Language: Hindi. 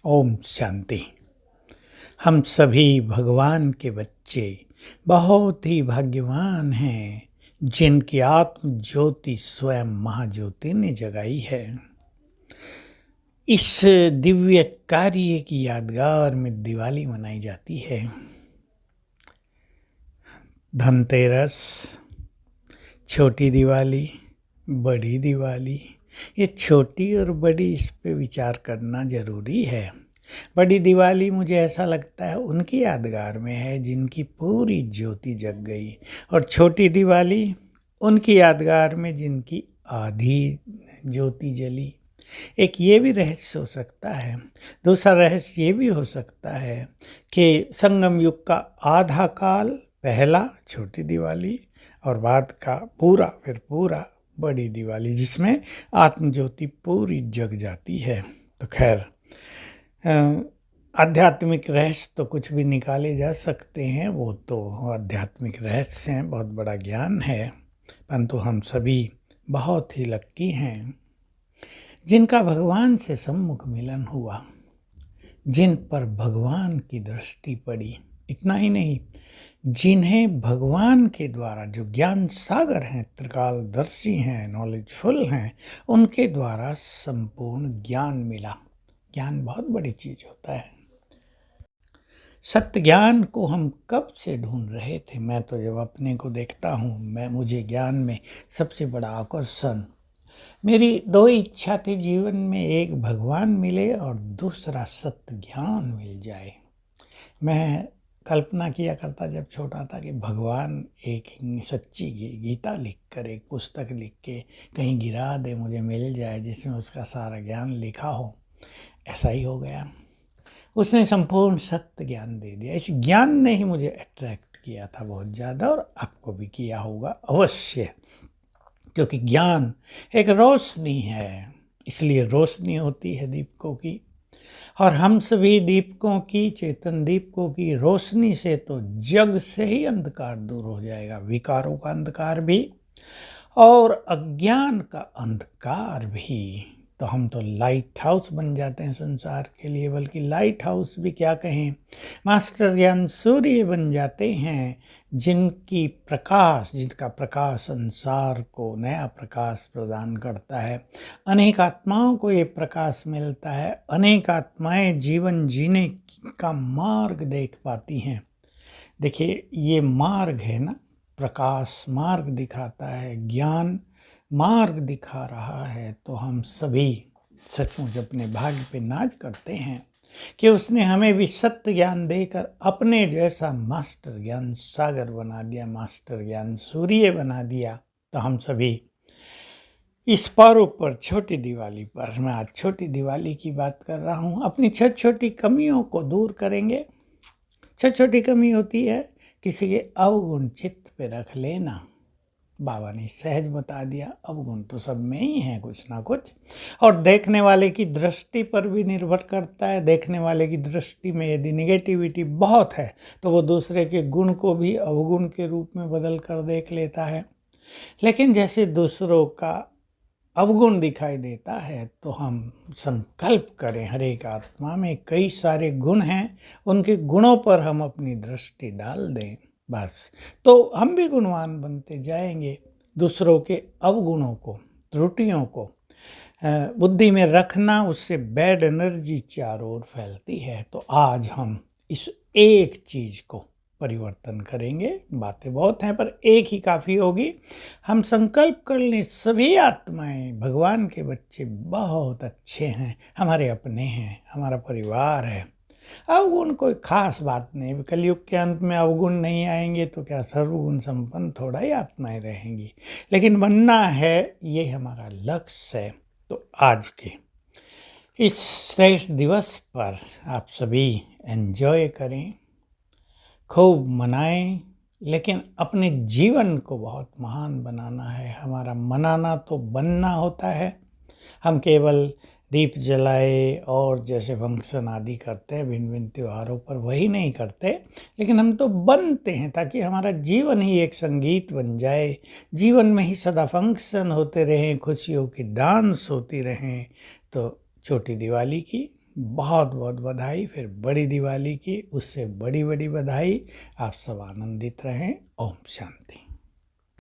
ओम शांति। हम सभी भगवान के बच्चे बहुत ही भाग्यवान हैं जिनकी आत्म ज्योति स्वयं महाज्योति ने जगाई है। इस दिव्य कार्य की यादगार में दिवाली मनाई जाती है। धनतेरस, छोटी दिवाली, बड़ी दिवाली। ये छोटी और बड़ी, इस पे विचार करना ज़रूरी है। बड़ी दिवाली मुझे ऐसा लगता है उनकी यादगार में है जिनकी पूरी ज्योति जग गई, और छोटी दिवाली उनकी यादगार में जिनकी आधी ज्योति जली। एक ये भी रहस्य हो सकता है। दूसरा रहस्य ये भी हो सकता है कि संगम युग का आधा काल पहला छोटी दिवाली और बाद का पूरा बड़ी दिवाली, जिसमें आत्मज्योति पूरी जग जाती है। तो खैर, आध्यात्मिक रहस्य तो कुछ भी निकाले जा सकते हैं, वो तो आध्यात्मिक रहस्य हैं, बहुत बड़ा ज्ञान है। परंतु हम सभी बहुत ही लक्की हैं जिनका भगवान से सम्मुख मिलन हुआ, जिन पर भगवान की दृष्टि पड़ी। इतना ही नहीं, जिन्हें भगवान के द्वारा, जो ज्ञान सागर हैं, त्रिकालदर्शी हैं, नॉलेजफुल हैं, उनके द्वारा संपूर्ण ज्ञान मिला। ज्ञान बहुत बड़ी चीज होता है। सत्य ज्ञान को हम कब से ढूंढ रहे थे। मैं तो जब अपने को देखता हूँ, मुझे ज्ञान में सबसे बड़ा आकर्षण, मेरी दो इच्छा थी जीवन में, एक भगवान मिले और दूसरा सत्य ज्ञान मिल जाए। मैं कल्पना किया करता जब छोटा था कि भगवान एक सच्ची गीता लिख कर, एक पुस्तक लिख के कहीं गिरा दे, मुझे मिल जाए, जिसमें उसका सारा ज्ञान लिखा हो। ऐसा ही हो गया। उसने संपूर्ण सत्य ज्ञान दे दिया। इस ज्ञान ने ही मुझे अट्रैक्ट किया था बहुत ज़्यादा, और आपको भी किया होगा अवश्य, क्योंकि ज्ञान एक रोशनी है, इसलिए रोशनी होती है दीपकों की। और हम सभी दीपकों की, चेतन दीपकों की रोशनी से तो जग से ही अंधकार दूर हो जाएगा, विकारों का अंधकार भी और अज्ञान का अंधकार भी। तो हम तो लाइट हाउस बन जाते हैं संसार के लिए, बल्कि लाइट हाउस भी क्या कहें, मास्टर ज्ञान सूर्य बन जाते हैं, जिनका प्रकाश संसार को नया प्रकाश प्रदान करता है। अनेक आत्माओं को ये प्रकाश मिलता है, अनेक आत्माएं जीवन जीने का मार्ग देख पाती हैं। देखिए, ये मार्ग है ना, प्रकाश मार्ग दिखाता है, ज्ञान मार्ग दिखा रहा है। तो हम सभी सचमुच अपने भाग्य पे नाज करते हैं कि उसने हमें भी सत्य ज्ञान देकर अपने जैसा मास्टर ज्ञान सागर बना दिया, मास्टर ज्ञान सूर्य बना दिया। तो हम सभी इस पर्व पर, छोटी दिवाली पर, मैं आज छोटी दिवाली की बात कर रहा हूँ, अपनी छोटी छोटी कमियों को दूर करेंगे। छोटी छोटी कमी होती है, किसी के अवगुण चित्त पे रख लेना। बाबा ने सहज बता दिया, अवगुण तो सब में ही है कुछ ना कुछ, और देखने वाले की दृष्टि पर भी निर्भर करता है। देखने वाले की दृष्टि में यदि निगेटिविटी बहुत है तो वो दूसरे के गुण को भी अवगुण के रूप में बदल कर देख लेता है। लेकिन जैसे दूसरों का अवगुण दिखाई देता है, तो हम संकल्प करें, हर एक आत्मा में कई सारे गुण हैं, उनके गुणों पर हम अपनी दृष्टि डाल दें, बस तो हम भी गुणवान बनते जाएंगे। दूसरों के अवगुणों को, त्रुटियों को बुद्धि में रखना, उससे बैड एनर्जी चारों ओर फैलती है। तो आज हम इस एक चीज़ को परिवर्तन करेंगे। बातें बहुत हैं पर एक ही काफ़ी होगी। हम संकल्प कर लें, सभी आत्माएं भगवान के बच्चे बहुत अच्छे हैं, हमारे अपने हैं, हमारा परिवार है। अवगुण कोई खास बात नहीं, कलयुग के अंत में अवगुण नहीं आएंगे तो क्या सर्वगुण संपन्न थोड़ा ही आत्माएं रहेंगी, लेकिन बनना है, ये हमारा लक्ष्य है। तो आज के इस श्रेष्ठ दिवस पर आप सभी एंजॉय करें, खूब मनाएं, लेकिन अपने जीवन को बहुत महान बनाना है। हमारा मनाना तो बनना होता है। हम केवल दीप जलाए और जैसे फंक्शन आदि करते हैं भिन्न भिन्न त्योहारों पर, वही नहीं करते, लेकिन हम तो बनते हैं ताकि हमारा जीवन ही एक संगीत बन जाए, जीवन में ही सदा फंक्शन होते रहें, खुशियों की डांस होती रहें। तो छोटी दिवाली की बहुत बहुत बधाई। फिर बड़ी दिवाली की उससे बड़ी बड़ी बधाई। आप सब आनंदित रहें। ओम शांति।